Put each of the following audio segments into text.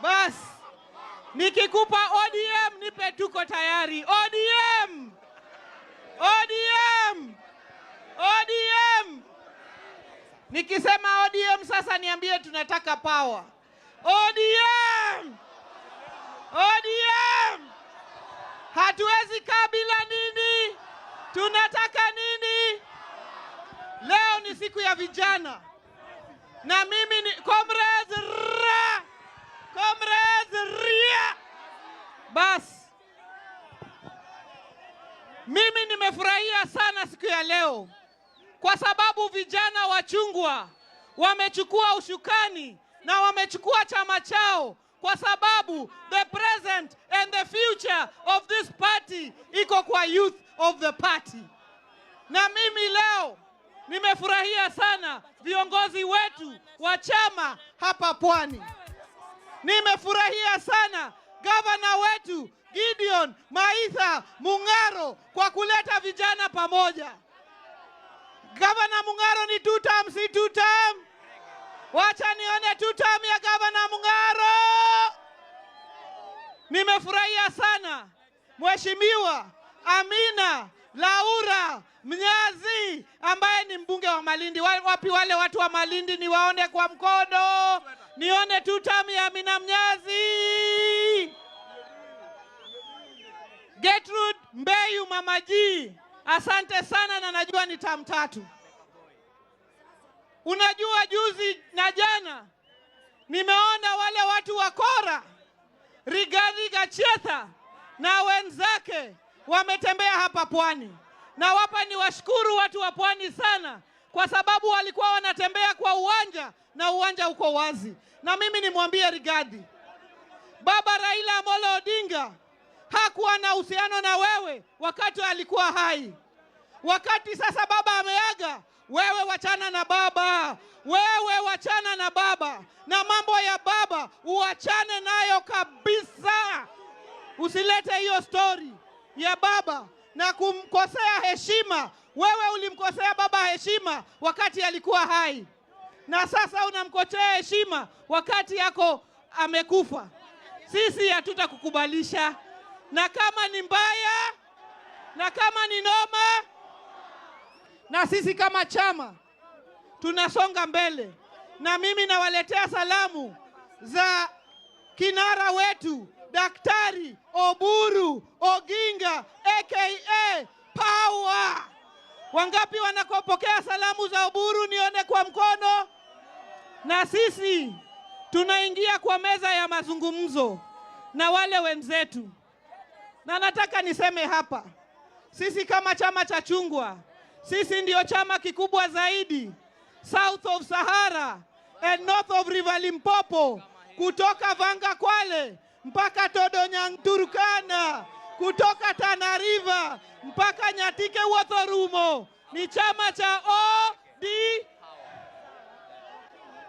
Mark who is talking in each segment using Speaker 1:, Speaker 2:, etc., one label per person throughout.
Speaker 1: Bas, nikikupa ODM nipe tuko tayari. ODM! ODM! ODM! Nikisema ODM sasa niambie tunataka power. ODM! ODM! Hatuwezi kabila nini? Tunataka nini? Leo ni siku ya vijana. Na mimi ni comrades ra! Comrades ria! Bas. Mimi nimefurahia sana siku ya leo kwa sababu vijana wa Chungwa wamechukua ushukani na wamechukua chama chao, kwa sababu the present and the future of this party iko kwa youth of the party. Na mimi leo nimefurahia sana viongozi wetu wa chama hapa Pwani. Nimefurahia sana gavana wetu Gideon Maitha Mung'aro kwa kuleta vijana pamoja. Gavana Mung'aro ni 2 term, si 2 term? Wacha nione 2 term ya gavana Mung'aro. Nimefurahia sana Mheshimiwa Amina Laura Mnyazi ambaye ni mbunge wa Malindi. Wapi wale watu wa Malindi niwaone kwa mkono? Nione 2 term ya Amina Mnyazi. Gertrude Mbeyu Mamaji, asante sana na najua ni term 3. Unajua juzi na jana nimeona wale watu wa Kora, Rigathi Gachagua na wenzake wametembea hapa Pwani. Na wapa ni washukuru watu wa Pwani sana kwa sababu walikuwa wanatembea kwa uwanja na uwanja uko wazi. Na mimi nimwambie Rigathi, Baba Raila Amolo Odinga hakuwa na uhusiano na wewe wakati alikuwa hai. Wakati sasa baba ameaga, wewe wachana na baba. Wewe wachana na baba. Na mambo ya baba uachane nayo kabisa. Usilete hiyo story ya baba na kumkosea heshima. Wewe ulimkosea baba heshima wakati alikuwa hai. Na sasa unamkosea heshima wakati yako amekufa. Sisi hatutakukubalisha. Na kama ni mbaya, na kama ni noma, na sisi kama chama tunasonga mbele. Na mimi nawaletea salamu za kinara wetu Daktari Oburu Oginga aka Power. Wangapi wanakopokea salamu za Oburu? Nione kwa mkono. Na sisi tunaingia kwa meza ya mazungumzo na wale wenzetu. Na nataka niseme hapa, sisi kama chama cha Chungwa, sisi ndio chama kikubwa zaidi South of Sahara and North of River Limpopo, kutoka Vanga Kwale mpaka Todonyang Turkana, kutoka Tana River mpaka Nyatike Wathorumo, ni chama cha OD.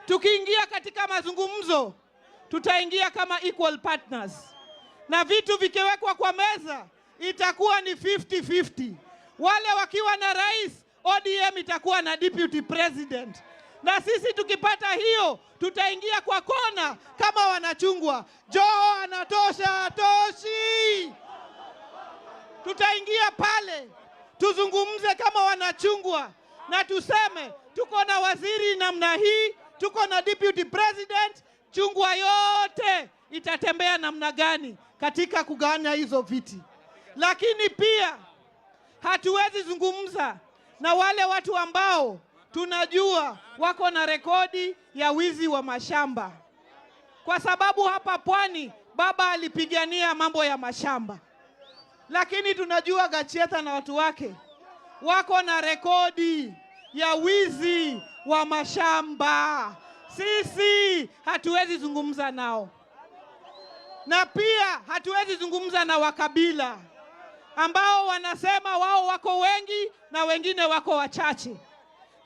Speaker 1: Tukiingia katika mazungumzo, tutaingia kama equal partners. Na vitu vikiwekwa kwa meza, itakuwa ni 50-50. Wale wakiwa na rais, ODM itakuwa na deputy president. Na sisi tukipata hiyo, tutaingia kwa kona kama wanachungwa. Joho anatosha, toshi. Tutaingia pale, tuzungumze kama wanachungwa. Na tuseme, tuko na waziri namna hii, tuko na deputy president, Chungwa yote itatembea namna gani katika kugawanya hizo viti. Lakini pia hatuwezi zungumza na wale watu ambao tunajua wako na rekodi ya wizi wa mashamba. Kwa sababu hapa Pwani baba alipigania mambo ya mashamba. Lakini tunajua Gachagua na watu wake wako na rekodi ya wizi wa mashamba. Sisi hatuwezi zungumza nao. Na pia hatuwezi zungumza na wakabila ambao wanasema wao wako wengi na wengine wako wachache.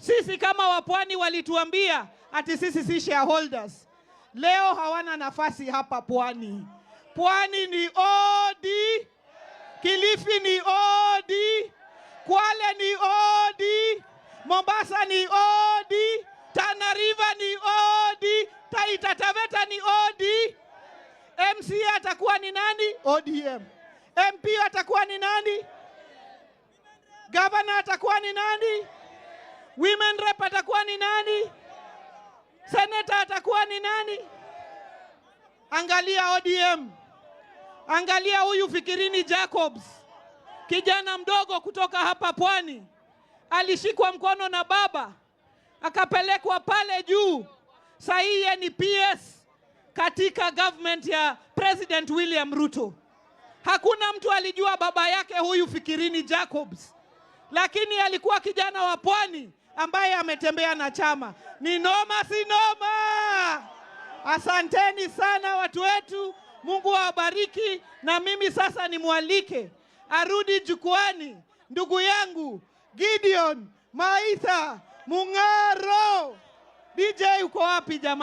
Speaker 1: Sisi kama wapwani walituambia ati sisi si shareholders. Leo hawana nafasi hapa Pwani. Pwani ni OD, Kilifi ni OD, Kwale ni OD, Mombasa ni OD, Tana River ni OD, Taita Taveta ni OD. MCA atakuwa ni nani? ODM. MP atakuwa ni nani? Governor atakuwa ni nani? Women rep atakuwa ni nani? Senator atakuwa ni nani? Angalia ODM. Angalia huyu Fikirini Jacobs, kijana mdogo kutoka hapa Pwani, alishikwa mkono na baba akapelekwa pale juu. Sasa yeye ni PS katika government ya President William Ruto. Hakuna mtu alijua baba yake huyu Fikirini Jacobs, lakini alikuwa kijana wa Pwani ambaye ametembea na chama. Ni noma, si noma? Asanteni sana watu wetu, Mungu awabariki. Na mimi sasa nimwalike arudi jukwani ndugu yangu Gideon Maitha Mung'aro. DJ uko wapi jamani?